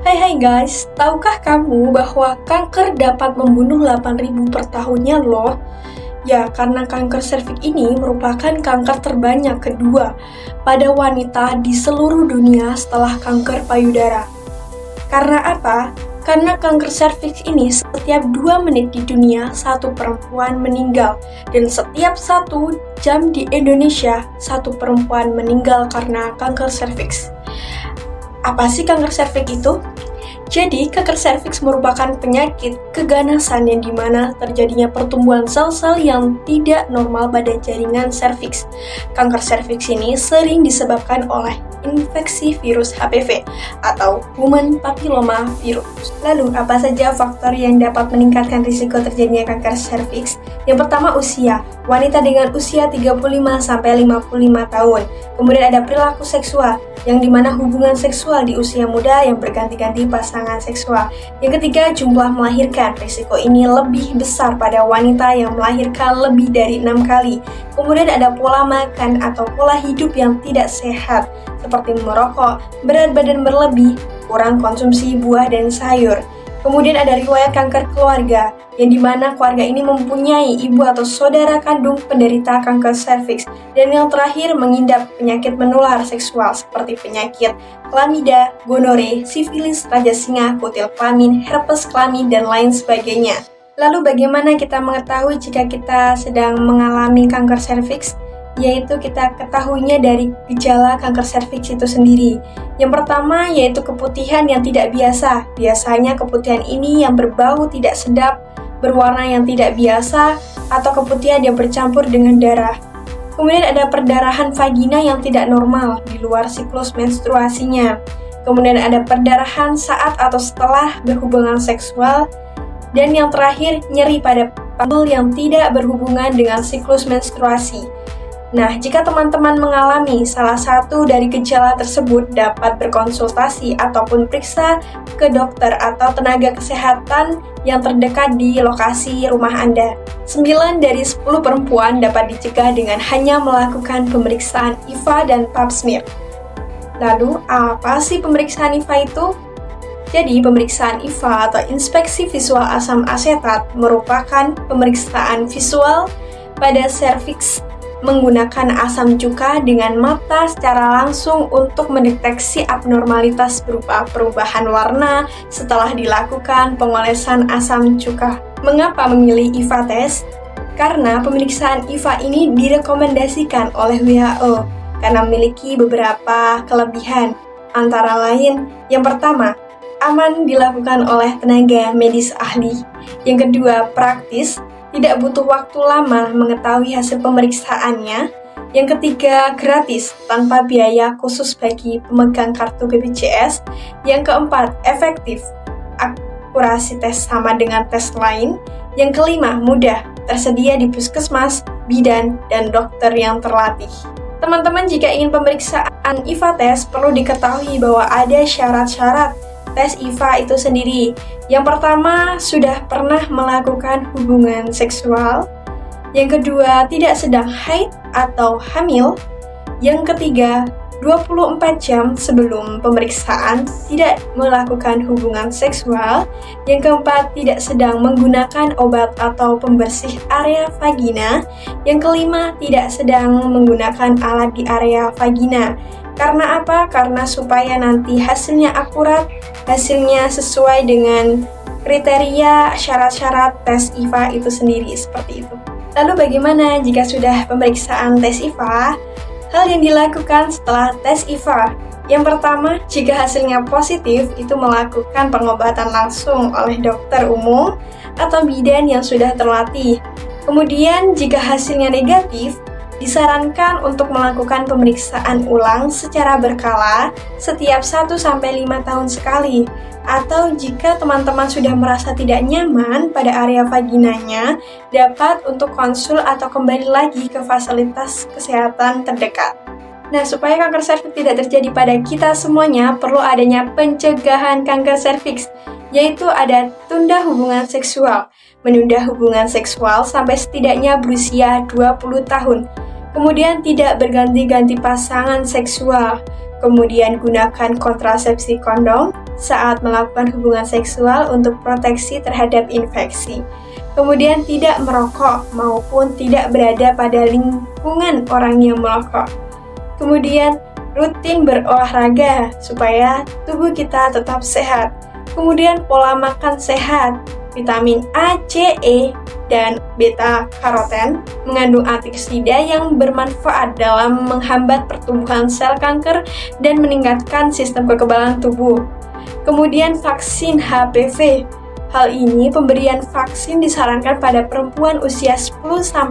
Hai guys, tahukah kamu bahwa kanker dapat membunuh 8.000 per tahunnya loh? Ya, karena kanker serviks ini merupakan kanker terbanyak kedua pada wanita di seluruh dunia setelah kanker payudara. Karena apa? Karena kanker serviks ini setiap 2 menit di dunia satu perempuan meninggal, dan setiap 1 jam di Indonesia satu perempuan meninggal karena kanker serviks. Apa sih kanker serviks itu? Jadi, kanker serviks merupakan penyakit keganasan yang dimana terjadinya pertumbuhan sel-sel yang tidak normal pada jaringan serviks. Kanker serviks ini sering disebabkan oleh infeksi virus HPV atau Human Papilloma Virus. Lalu, apa saja faktor yang dapat meningkatkan risiko terjadinya kanker serviks? Yang pertama, usia. Wanita dengan usia 35-55 tahun. Kemudian ada perilaku seksual, yang dimana hubungan seksual di usia muda yang berganti-ganti pasangan seksual. Yang ketiga, jumlah melahirkan. Risiko ini lebih besar pada wanita yang melahirkan lebih dari 6 kali. Kemudian ada pola makan atau pola hidup yang tidak sehat, seperti merokok, berat badan berlebih, kurang konsumsi buah dan sayur. Kemudian ada riwayat kanker keluarga, yang dimana keluarga ini mempunyai ibu atau saudara kandung penderita kanker serviks. Dan yang terakhir, mengidap penyakit menular seksual seperti penyakit klamida, gonore, sifilis, raja singa, kutil kelamin, herpes kelamin, dan lain sebagainya. Lalu bagaimana kita mengetahui jika kita sedang mengalami kanker serviks? Yaitu kita ketahuinya dari gejala kanker serviks itu sendiri. Yang pertama yaitu keputihan yang tidak biasa. Biasanya keputihan ini yang berbau tidak sedap, berwarna yang tidak biasa, atau keputihan yang bercampur dengan darah. Kemudian ada perdarahan vagina yang tidak normal di luar siklus menstruasinya. Kemudian ada perdarahan saat atau setelah berhubungan seksual. Dan yang terakhir, nyeri pada panggul yang tidak berhubungan dengan siklus menstruasi. Nah, jika teman-teman mengalami salah satu dari gejala tersebut, dapat berkonsultasi ataupun periksa ke dokter atau tenaga kesehatan yang terdekat di lokasi rumah Anda. 9 dari 10 perempuan dapat dicegah dengan hanya melakukan pemeriksaan IVA dan Pap smear. Lalu, apa sih pemeriksaan IVA itu? Jadi, pemeriksaan IVA atau inspeksi visual asam asetat merupakan pemeriksaan visual pada serviks menggunakan asam cuka dengan mata secara langsung untuk mendeteksi abnormalitas berupa perubahan warna setelah dilakukan pengolesan asam cuka. Mengapa memilih IVA test? Karena pemeriksaan IVA ini direkomendasikan oleh WHO karena memiliki beberapa kelebihan. Antara lain, yang pertama, aman dilakukan oleh tenaga medis ahli. Yang kedua, praktis, tidak butuh waktu lama mengetahui hasil pemeriksaannya. Yang ketiga, gratis, tanpa biaya khusus bagi pemegang kartu BPJS. Yang keempat, efektif, akurasi tes sama dengan tes lain. Yang kelima, mudah, tersedia di puskesmas, bidan, dan dokter yang terlatih. Teman-teman, jika ingin pemeriksaan IVA tes, perlu diketahui bahwa ada syarat-syarat tes IVA itu sendiri. Yang pertama, sudah pernah melakukan hubungan seksual. Yang kedua, tidak sedang haid atau hamil. Yang ketiga, 24 jam sebelum pemeriksaan tidak melakukan hubungan seksual. Yang keempat, tidak sedang menggunakan obat atau pembersih area vagina. Yang kelima, tidak sedang menggunakan alat di area vagina. Karena apa? Karena supaya nanti hasilnya akurat, hasilnya sesuai dengan kriteria syarat-syarat tes IVA itu sendiri, seperti itu. Lalu bagaimana jika sudah pemeriksaan tes IVA? Hal yang dilakukan setelah tes IVA. Yang pertama, jika hasilnya positif, itu melakukan pengobatan langsung oleh dokter umum atau bidan yang sudah terlatih. Kemudian, jika hasilnya negatif, disarankan untuk melakukan pemeriksaan ulang secara berkala setiap 1-5 tahun sekali. Atau jika teman-teman sudah merasa tidak nyaman pada area vaginanya, dapat untuk konsul atau kembali lagi ke fasilitas kesehatan terdekat. Nah, supaya kanker serviks tidak terjadi pada kita semuanya, perlu adanya pencegahan kanker serviks, yaitu ada tunda hubungan seksual. Menunda hubungan seksual sampai setidaknya berusia 20 tahun. Kemudian tidak berganti-ganti pasangan seksual. Kemudian gunakan kontrasepsi kondom. saat melakukan hubungan seksual untuk proteksi terhadap infeksi. Kemudian tidak merokok maupun tidak berada pada lingkungan orang yang merokok. Kemudian rutin berolahraga supaya tubuh kita tetap sehat. Kemudian pola makan sehat, vitamin A, C, E, dan beta-karoten mengandung antioksida yang bermanfaat dalam menghambat pertumbuhan sel kanker dan meningkatkan sistem kekebalan tubuh. Kemudian vaksin HPV. Hal ini pemberian vaksin disarankan pada perempuan usia 10-55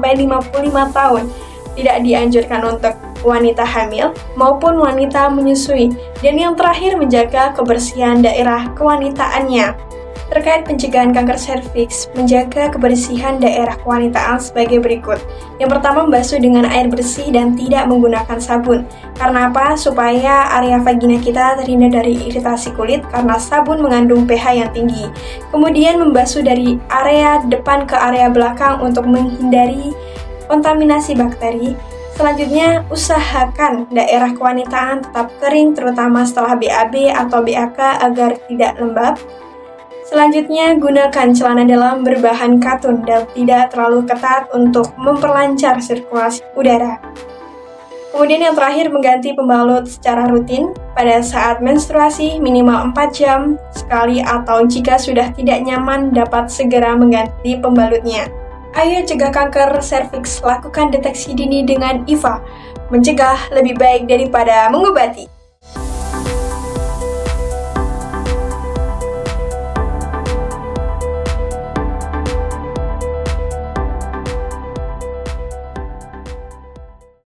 tahun. Tidak dianjurkan untuk wanita hamil maupun wanita menyusui. Dan yang terakhir, menjaga kebersihan daerah kewanitaannya. Terkait pencegahan kanker serviks, menjaga kebersihan daerah kewanitaan sebagai berikut. Yang pertama, membasuh dengan air bersih dan tidak menggunakan sabun. Karena apa? Supaya area vagina kita terhindar dari iritasi kulit karena sabun mengandung pH yang tinggi. Kemudian membasuh dari area depan ke area belakang untuk menghindari kontaminasi bakteri. Selanjutnya, usahakan daerah kewanitaan tetap kering terutama setelah BAB atau BAK agar tidak lembab. Selanjutnya, gunakan celana dalam berbahan katun dan tidak terlalu ketat untuk memperlancar sirkulasi udara. Kemudian yang terakhir, mengganti pembalut secara rutin pada saat menstruasi minimal 4 jam sekali atau jika sudah tidak nyaman dapat segera mengganti pembalutnya. Ayo cegah kanker serviks, lakukan deteksi dini dengan IVA. Mencegah lebih baik daripada mengobati.